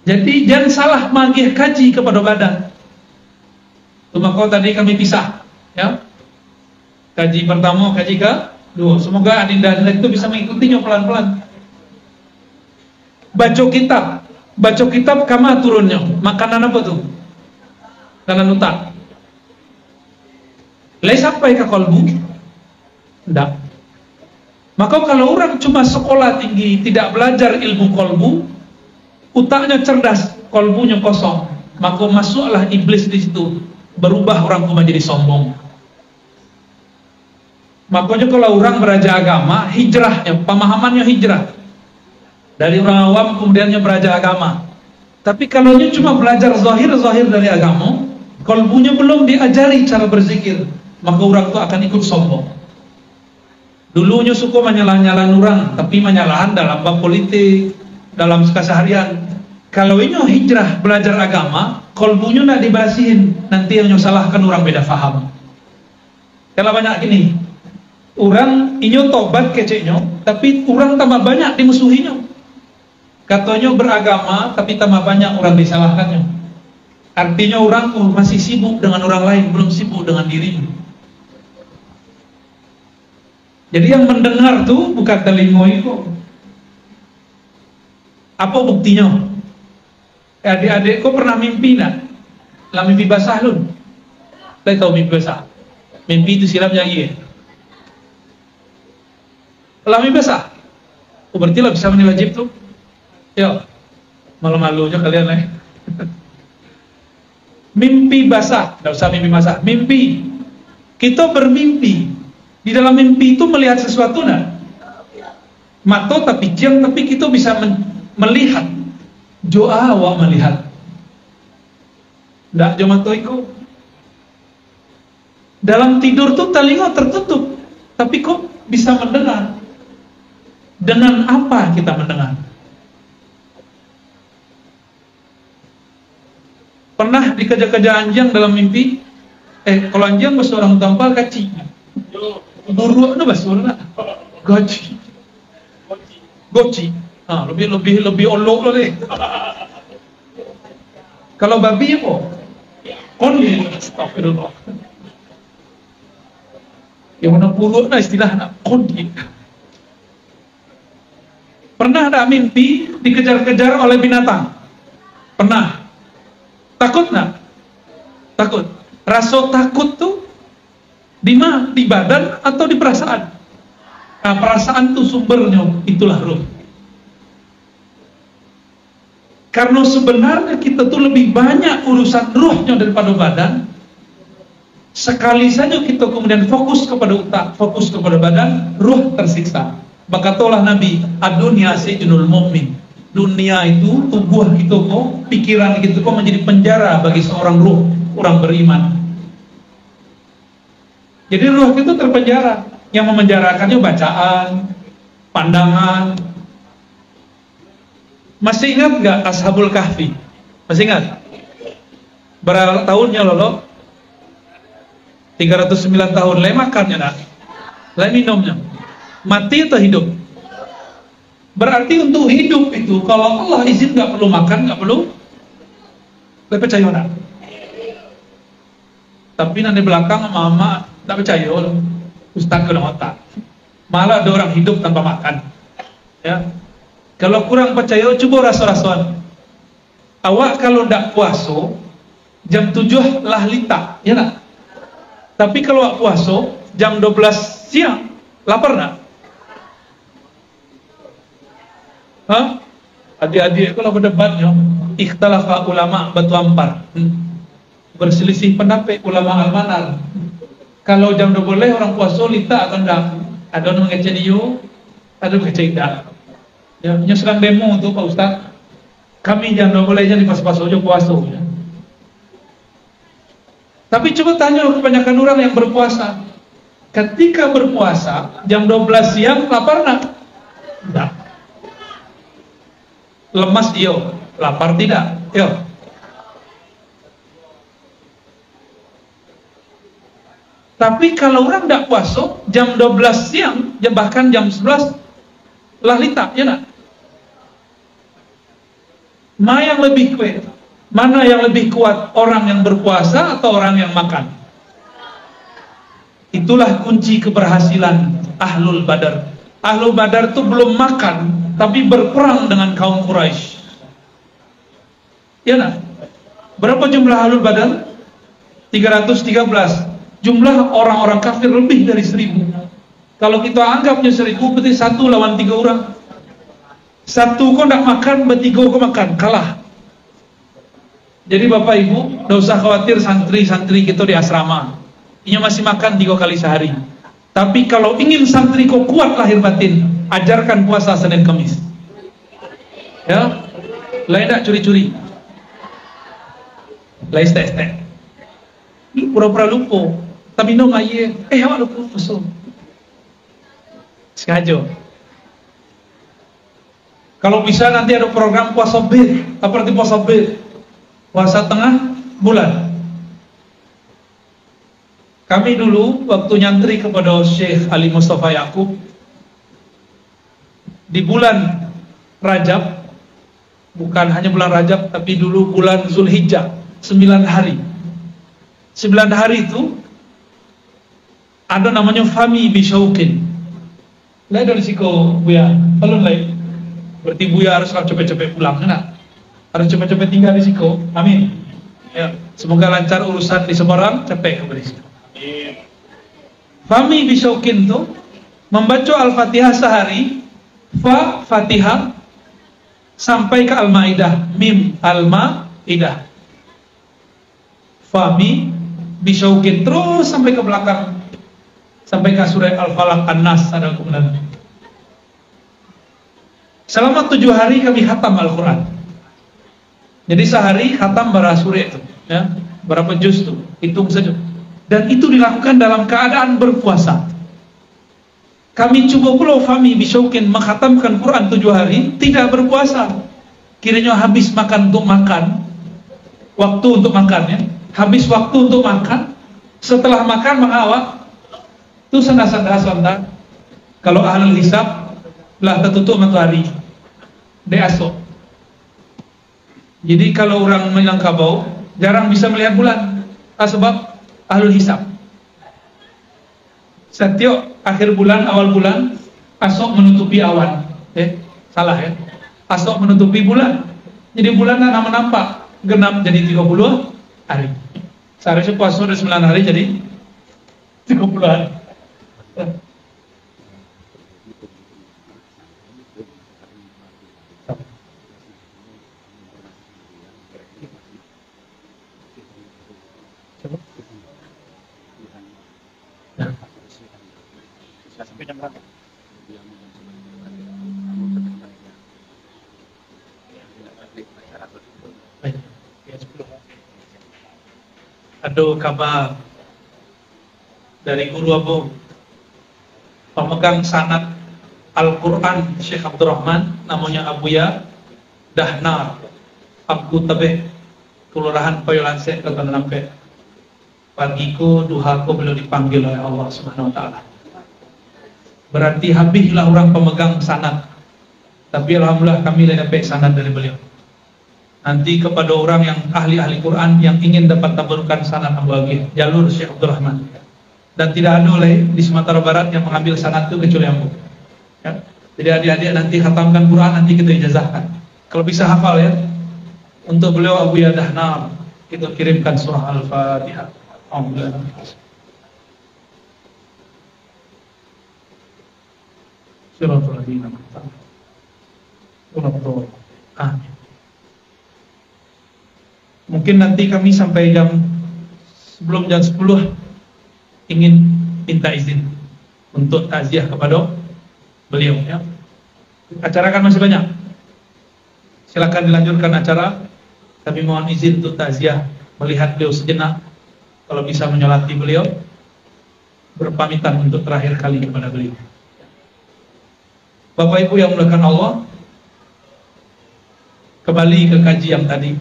Jadi jangan salah manggih kaji kepada badan. Maka tadi kami pisah, ya. Kaji pertama, kaji kedua. Semoga adinda-adinda itu bisa mengikutinya pelan-pelan. Baca kitab kama turunnya. Makanan apa tuh? Makanan utak. Lai sampai ke kolbu? Tidak. Maka kalau orang cuma sekolah tinggi, tidak belajar ilmu kolbu, utaknya cerdas, kolbunya kosong, maka masuklah iblis di situ, berubah orang menjadi sombong. Makanya kalau orang belajar agama, hijrahnya, pemahamannya hijrah dari orang awam kemudiannya belajar agama. Tapi kalau dia cuma belajar zahir dari agama, kolbunya belum diajari cara berzikir, maka orang itu akan ikut sombong. Dulunya suka menyalah-nyalah orang, tapi menyalahan dalam bab politik, dalam keseharian. Kalau ini hijrah belajar agama, kolbunya tidak dibasihin, nanti yang nyusalahkan orang beda faham. Kalau banyak gini, orang inyo tobat keceknya, tapi orang tambah banyak dimusuhinya. Katanya beragama, tapi tambah banyak orang disalahkannya. Artinya orang masih sibuk dengan orang lain, belum sibuk dengan dirinya. Jadi yang mendengar tuh bukan telinga itu. Apa buktinya? Adik-adik kok pernah mimpi nak? Lah mimpi basah lun. Lah tahu mimpi basah? Mimpi itu silapnya iya. Lah mimpi basah. Oh berarti lah bisa menilai wajib tuh. Yo, malu-malu aja kalian lah. Mimpi basah, nggak usah mimpi basah. Mimpi. Kita bermimpi. Di dalam mimpi itu melihat sesuatu nah. Mata tapi ciang, tapi kita bisa melihat. Doa awak melihat. Nggak cuma itu. Dalam tidur tuh telinga tertutup, tapi kok bisa mendengar. Dengan apa kita mendengar? Pernah dikejar-kejar anjing dalam mimpi? Kalau anjing bahasa orang tampal kacing. Buruk itu bahasa orang goci. Lebih olok loh deh. Kalau babi apa? Kondi. Astagfirullah. Yang mana buruk nah istilah nak kondi. Pernah ada mimpi dikejar-kejar oleh binatang? Pernah. Takut nggak? Takut. Rasa takut tuh di mana? Di badan atau di perasaan? Nah, perasaan tuh sumbernya, itulah ruh. Karena sebenarnya kita tuh lebih banyak urusan ruhnya daripada badan. Sekali saja kita kemudian fokus kepada otak, fokus kepada badan, ruh tersiksa. Berkatalah Nabi, ad-dunya sijnul mu'min. Dunia itu, tubuh itu kok, pikiran itu kok menjadi penjara bagi seorang ruh, orang beriman. Jadi ruh itu terpenjara. Yang memenjarakannya bacaan, pandangan. Masih ingat gak Ashabul Kahfi? Masih ingat? Berapa tahunnya lolo? 309 tahun. Lai makannya nak? Lai minumnya? Mati atau hidup? Berarti untuk hidup itu, kalau Allah izin gak perlu makan, gak perlu. Lai percaya nak? Tapi nanti belakang mama tak percaya loh. Ustaz kena otak. Malah ada orang hidup tanpa makan. Ya. Kalau kurang percaya, coba rasa-rasaan. Awak kalau tidak puasa, jam 7 lah lita, ya nak? Tapi kalau awak puasa, jam 12 siang, lapar nak? Hah? Adik-adik kalau berdebatnya, ikhtalafa ulama batu ampar. berselisih pendapat ulama Al-Manar. Kalau jam 12 orang puasa lita akan dah. Ada orang mengecek dia, ada mengecek dah. Ya, sedang demo tu Pak Ustaz. Kami jam 12 nya di pas-pas aja puasa ya. Tapi coba tanya kebanyakan orang yang berpuasa. Ketika berpuasa jam 12 siang lapar nak? Tidak. Lemas dia, lapar tidak? Yo. Tapi kalau orang tidak puasa jam 12 siang, bahkan jam 11 lah lita, ya nak? Mana yang lebih kuat? Mana yang lebih kuat, orang yang berpuasa atau orang yang makan? Itulah kunci keberhasilan Ahlul Badar. Ahlul Badar itu belum makan, tapi berperang dengan kaum Quraisy. Ya nak? Berapa jumlah Ahlul Badar? 313. Jumlah orang-orang kafir lebih dari 1000. Kalau kita anggapnya 1000, berarti 1 lawan 3 orang. 1 kau tidak makan, berarti 3 kau makan, kalah. Jadi Bapak Ibu, tidak usah khawatir santri-santri kita di asrama. Ini masih makan 3 kali sehari. Tapi kalau ingin santri kau kuat lahir batin, ajarkan puasa Senin Kamis. Ya, lain tidak curi-curi, lain stek-stek. Pura-pura lupa. Tapi no aye, awak lupa puasa. Sengaja. Kalau bisa nanti ada program puasa bir. Apa arti puasa bir? Puasa tengah bulan. Kami dulu waktu nyantri kepada Syekh Ali Mustafa Yaqub di bulan Rajab, bukan hanya bulan Rajab, tapi dulu bulan Zulhijjah, 9 hari. 9 hari itu ada namanya Fami Bishaukin. Lain dari siko Buya, kalau lain berarti Buya harus cepet-cepet pulang, kan? Harus cepet-cepet tinggal di siko. Amin. Ya, semoga lancar urusan di Semarang, cepet kembali siko. Fami Bishaukin itu membaca Al-Fatihah sehari, Fatihah sampai ke Al-Maidah, Mim Al-Maidah. Fami Bishaukin terus sampai ke belakang, sampai ke surah Al-Falaq, An-Nas, ada kemudian. Selama 7 hari kami khatam Al-Quran. Jadi sehari khatam berapa surah itu, ya, berapa juz itu, hitung saja. Dan itu dilakukan dalam keadaan berpuasa. Kami coba pula Fami Bishaukin menghatamkan Quran 7 hari tidak berpuasa. Kiranya habis makan untuk makan, waktu untuk makan, ya. Habis waktu untuk makan, setelah makan mengawak itu sanda-sanda sonda. Kalau ahlul hisab lah tertutup matahari de asok. Jadi kalau orang Minangkabau jarang bisa melihat bulan, sebab ahlul hisab. Setiap akhir bulan, awal bulan, asok menutupi awan. Salah ya. Asok menutupi bulan. Jadi bulan nama nampak genap jadi 30 hari. Seharusnya puasa udah 9 hari jadi 30 hari. Sampai jam berapa? Ada kabar dari guru Abu pemegang sanad Al-Quran Syekh Abdurrahman, namanya Abuya Dahnar Abu Tabeh, Kelurahan Payolanse, Kota Nampe. Pagiku duhaku beliau dipanggil oleh Allah Subhanahu wa taala. Berarti habislah orang pemegang sanad. Tapi alhamdulillah kami dapat sanad dari beliau. Nanti kepada orang yang ahli-ahli Quran yang ingin dapat tabarukan sanad bagi jalur Syekh Abdurrahman. Dan tidak ada oleh di Sumatera Barat yang mengambil sanad itu kecuali aku. Ya. Jadi adik-adik nanti khatamkan Quran, nanti kita ijazahkan. Kalau bisa hafal ya. Untuk beliau Abu Yadahnar kita kirimkan surah Al-Fatihah. Alhamdulillah. Suratul Ladina. Amin. Mungkin nanti kami sampai jam sebelum jam 10 ingin minta izin untuk takziah kepada beliau ya. Acara kan masih banyak. Silakan dilanjutkan acara. Tapi mohon izin untuk takziah, melihat beliau sejenak. Kalau bisa menyolati beliau, berpamitan untuk terakhir kali kepada beliau. Bapak Ibu yang dimuliakan Allah, kembali ke kaji yang tadi.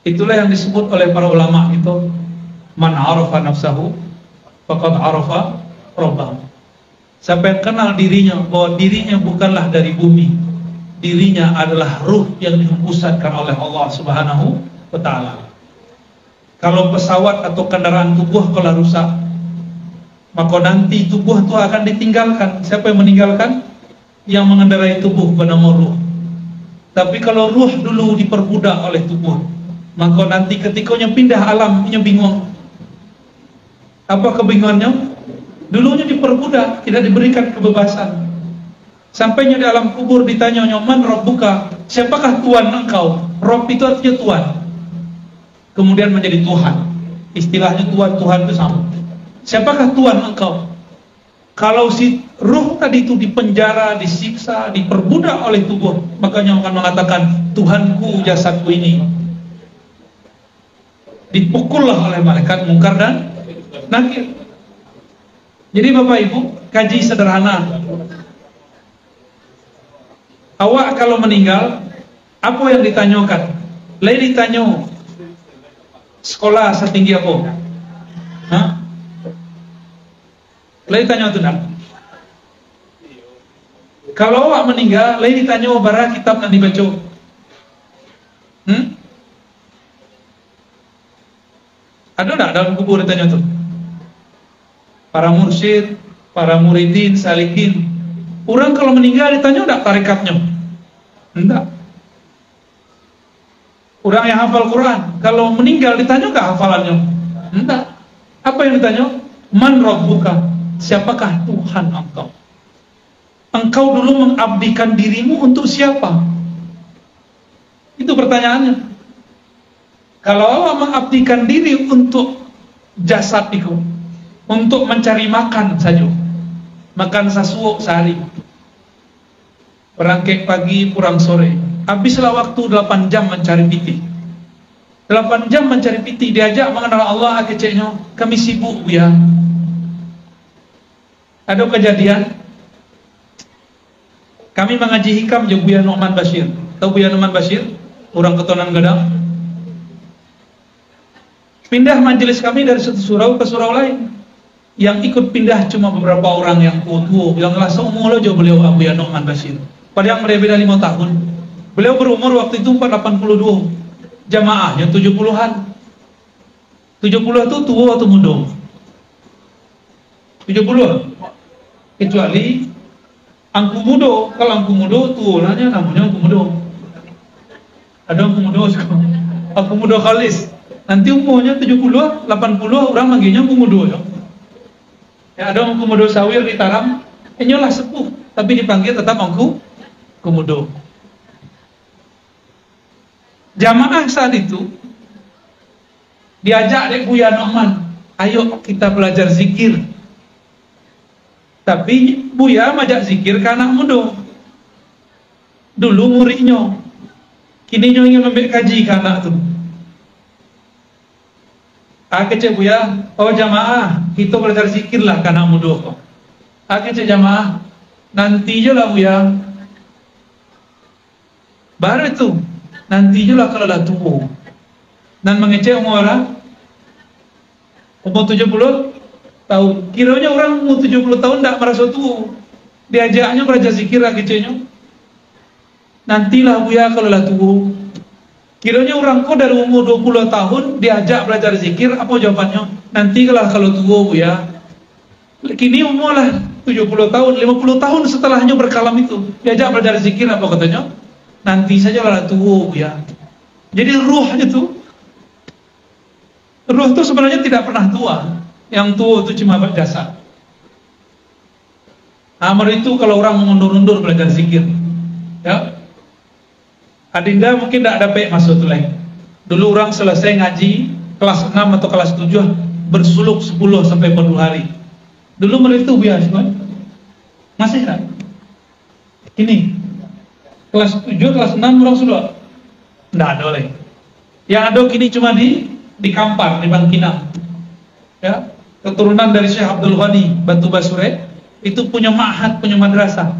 Itulah yang disebut oleh para ulama itu, man arafa nafsahu faqad arafa rabbahu. Siapa yang kenal dirinya bahwa dirinya bukanlah dari bumi, dirinya adalah ruh yang dihembuskan oleh Allah Subhanahu wa taala. Kalau pesawat atau kendaraan tubuh kalau rusak, maka nanti tubuh itu akan ditinggalkan. Siapa yang meninggalkan? Yang mengendarai tubuh bernama ruh. Tapi kalau ruh dulu diperbudak oleh tubuh, maka nanti ketikanya pindah alam, punya bingung. Apa kebingungannya? Dulunya diperbudak, tidak diberikan kebebasan. Sampainya di alam kubur ditanya, man rabbuka, siapakah Tuhan engkau? Rob itu artinya Tuhan. Kemudian menjadi Tuhan. Istilahnya Tuhan itu sama. Siapakah Tuhan engkau? Kalau si ruh tadi itu dipenjara, disiksa, diperbudak oleh tubuh, makanya akan mengatakan, Tuhanku jasadku ini. Dipukullah oleh malaikat mungkar dan nakir. Jadi Bapak Ibu, kaji sederhana. Awak kalau meninggal, apa yang ditanyakan? Lain ditanya, sekolah setinggi apa? Hah? Lain ditanya itu nak. Kalau awak meninggal, lain ditanya bara kitab yang dibaca. Ada enggak dalam kubur ditanya itu? Para mursyid, para muridin, salikin. Orang kalau meninggal ditanya enggak tarikatnya? Enggak. Orang yang hafal Quran, kalau meninggal ditanya enggak hafalannya? Enggak. Apa yang ditanya? Man rabbuka? Siapakah Tuhan engkau? Engkau dulu mengabdikan dirimu untuk siapa? Itu pertanyaannya. Kalau Allah mengabdikan diri untuk jasad itu, untuk mencari makan saja, makan sasuok sehari, berangkat pagi pulang sore, habislah waktu 8 jam mencari piti. 8 jam mencari piti, diajak mengenal Allah, keceknya kami sibuk ya. Ada kejadian, kami mengaji hikam je Buya Nu'man Bashir. Tahu Buya Nu'man Bashir? Orang Ketonan Gedang. Pindah majelis kami dari satu surau ke surau lain. Yang ikut pindah cuma beberapa orang yang tua, yang lah seumur aja beliau Buya Nu'man Bashir. Padahal mereka beda 5 tahun. Beliau berumur waktu itu 482. Jamaahnya 70-an. 70 itu tua atau muda? 70. Kecuali angku muda. Kalau angku muda tua namanya angku muda. Ada angku muda sekarang. Angku muda khalis. Nanti umurnya 70, 80 orang manggilnya angku muda ya. Ya ada angku muda sawir di Taram, nyolah sepuh, tapi dipanggil tetap angku muda. Jamaah saat itu diajak oleh Buya Nu'man, ayo kita belajar zikir. Tapi Buya majak zikir ke anak muda. Dulu muridnya, kini nyo ingin ambil kaji ke anak tu. Kecek Buya, oh jamaah, kita belajar zikir lah ke anak muda. Kecek jamaah, nanti je lah Buya. Baru itu, nanti je lah kalau dah tua. Dan mengecek umur orang, umur 70 tahun. Kiranya orang umur 70 tahun tak merasa tua. Diajaknya belajar zikir lah keceknya. Nantilah Buya kalau dah tua. Kiranya orang kok dari umur 20 tahun diajak belajar zikir, apa jawabannya? Nanti kalau tua Buya. Kini umur lah 70 tahun, 50 tahun setelahnya berkalam itu. Diajak belajar zikir, apa katanya? Nanti saja lah tua Buya. Jadi ruh itu sebenarnya tidak pernah tua. Yang tua itu cuma jasad. Amar itu kalau orang mengundur-undur belajar zikir, ya. Adinda mungkin tidak ada baik masuk tu lain. Dulu orang selesai ngaji, kelas 6 atau kelas 7 bersuluk 10 sampai 40 hari. Dulu mereka itu biasa kan? Masih tak? Ini kelas 7, kelas 6 orang sudah nggak ada lagi. Yang ada kini cuma di Kampar, di Bangkinang. Ya, keturunan dari Syekh Abdul Ghani Batu Basure itu punya ma'had, punya madrasah.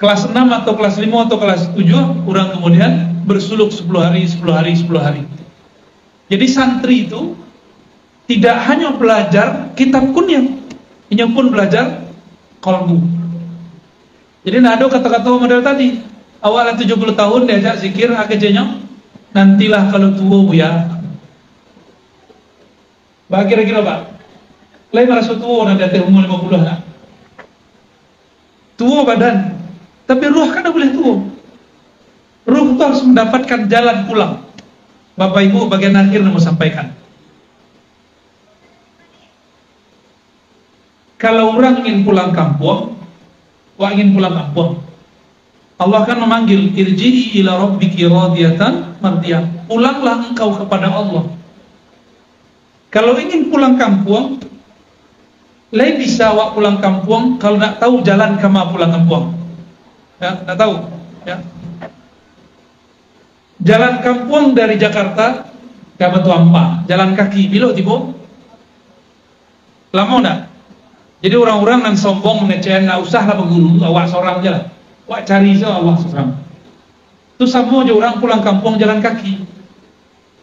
Kelas 6 atau kelas 5 atau kelas 7 orang kemudian bersuluk 10 hari, 10 hari, 10 hari. Jadi santri itu tidak hanya belajar kitab kunyah, ini pun belajar qalbu. Jadi nado kata-kata model tadi, awalnya 70 tahun diajak zikir, akhirnya nantilah kalau tua buya. Bah kira-kira Pak, lain merasa tua nanti ada umur 50 lah. Tua badan, tapi ruh kan tidak boleh tua. Ruh itu harus mendapatkan jalan pulang. Bapak Ibu bagian akhir mau sampaikan. Kalau orang ingin pulang kampung, Allah akan memanggil, irji'i ila rabbiki radiyatan mardiyah. Pulanglah engkau kepada Allah. Kalau ingin pulang kampung, lain bisa awak pulang kampung kalau nak tahu jalan kama pulang kampung. Ya, nak tahu, ya. Jalan kampung dari Jakarta ke Batu Ampar, jalan kaki, bilo tibo. Lama enggak? Jadi orang-orang nan sombong ngecehan, enggak usah lah berguru, awak seorang aja lah. Awak cari saja Allah seorang. Itu sama aja orang pulang kampung jalan kaki.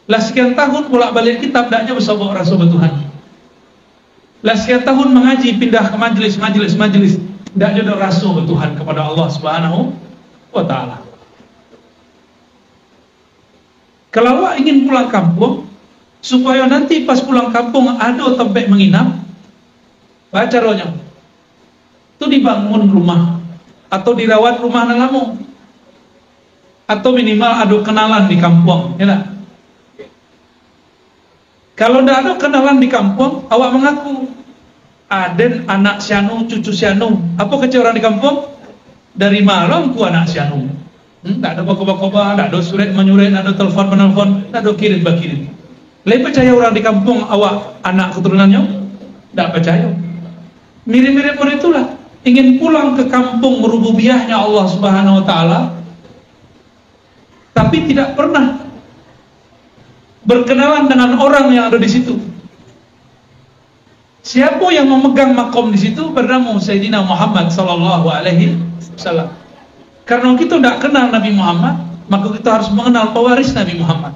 Lah sekian tahun bolak balik kitab daknya bersobok rasa Tuhan. Lah sekian tahun mengaji pindah ke majelis, daknya ada rasa Tuhan kepada Allah Subhanahu wa taala. Kalau awak ingin pulang kampung supaya nanti pas pulang kampung ada tempat menginap, baca rohnya. Itu dibangun rumah atau dirawat rumah nalamu. Atau minimal ada kenalan di kampung, ya tak? Kalau tidak ada kenalan di kampung, awak mengaku aden anak sianu, cucu sianu. Apa kecil orang di kampung? Dari malam ku anak sianu. Tak ada bakoba-koba, tak ada surat menyurat, tak ada telepon menelpon, tak ada kirim-kirim. Lain percaya orang di kampung awak anak keturunannya? Tak percaya. Mirip-mirip pun itulah. Ingin pulang ke kampung rububiyahnya Allah Subhanahu wa taala, tapi tidak pernah berkenalan dengan orang yang ada di situ. Siapa yang memegang makom di situ? Bernama Sayyidina Muhammad sallallahu alaihi wasallam. Karena kita tidak kenal Nabi Muhammad, maka kita harus mengenal pewaris Nabi Muhammad.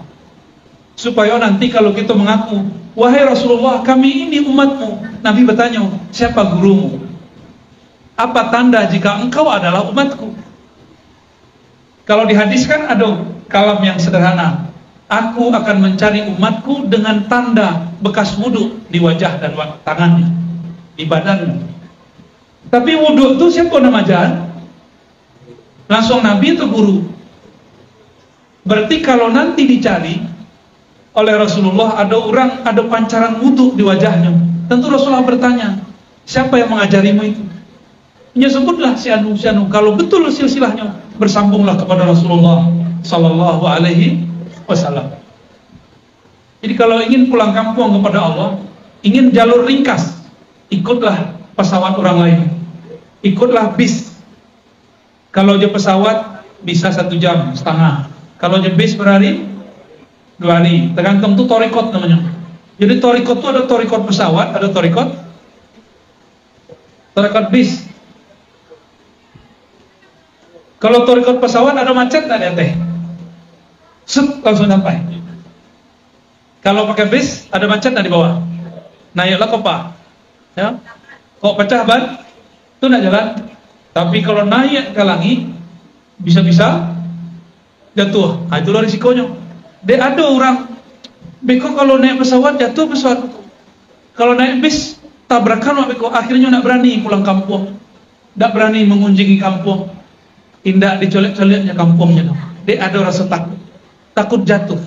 Supaya nanti kalau kita mengaku, wahai Rasulullah, kami ini umatmu. Nabi bertanya, siapa gurumu? Apa tanda jika engkau adalah umatku? Kalau dihadiskan ada kalam yang sederhana. Aku akan mencari umatku dengan tanda bekas wudhu di wajah dan tangannya, di badannya. Tapi wudhu itu siapa nama jalan? Langsung Nabi atau guru? Berarti kalau nanti dicari oleh Rasulullah ada orang ada pancaran wudhu di wajahnya, tentu Rasulullah bertanya, siapa yang mengajarimu itu? Ya sebutlah si anu. Kalau betul silsilahnya, bersambunglah kepada Rasulullah sallallahu alaihi wasallam. Jadi kalau ingin pulang kampung kepada Allah, ingin jalur ringkas, ikutlah pesawat orang lain, ikutlah bis. Kalau je pesawat bisa 1 jam setengah, kalau je bis berhari 2 hari, tergantung tuh torikot namanya. Jadi torikot itu ada torikot pesawat, ada torikot bis. Kalau torikot pesawat ada macet tak ada teh, langsung sampai. Kalau pakai bis ada macet di bawah, naiklah kopa, ya, kok pecah ban, itu nak jalan. Tapi kalau naik ke langit, bisa-bisa jatuh. Nah, itulah risikonya. Dia ada orang, beko kalau naik pesawat jatuh pesawat. Kalau naik bis tabrakan, beko akhirnya nak berani pulang kampung, tak berani mengunjungi kampung, indah dicolek-coleknya kampungnya. Dia ada rasa takut jatuh,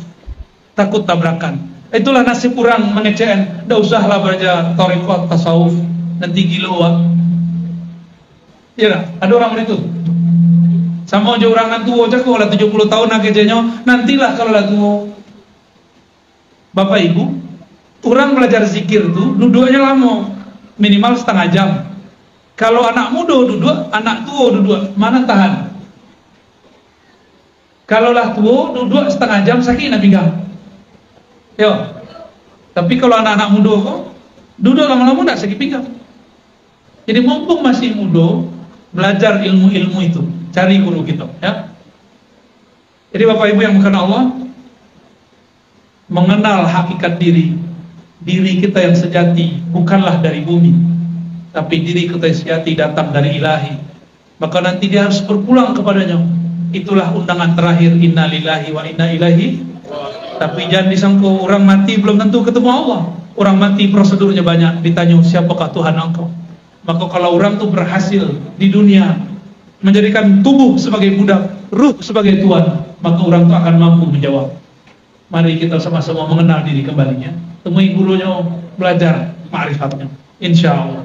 takut tabrakan. Itulah nasib orang mengecewakan. Dah usahlah belajar tarekat tasawuf, nanti gila. Ya, ada orang itu. Sama aja orang tua aja kalau 70 tahun akhirnya nantilah kalau lah tua. Bapak Ibu, orang belajar zikir tuh duduknya lama, minimal setengah jam. Kalau anak muda duduk, anak tua duduk, mana tahan? Kalau lah tua duduk setengah jam sakit nak pinggang. Yo. Tapi kalau anak-anak muda kok duduk lama-lama tak sakit pinggang. Jadi mumpung masih muda, belajar ilmu-ilmu itu, cari guru kita, ya. Jadi Bapak Ibu yang bukan Allah, mengenal hakikat diri kita yang sejati bukanlah dari bumi, tapi diri kita yang sejati datang dari ilahi. Maka nanti dia harus berpulang kepadanya. Itulah undangan terakhir, inna lillahi wa inna ilaihi. Tapi jangan disangka orang mati belum tentu ketemu Allah. Orang mati prosedurnya banyak, ditanya siapakah Tuhan engkau. Maka kalau orang tuh berhasil di dunia menjadikan tubuh sebagai budak, ruh sebagai tuan, maka orang tuh akan mampu menjawab. Mari kita sama-sama mengenal diri kembalinya, temui gurunya, belajar ma'rifatnya, insya Allah.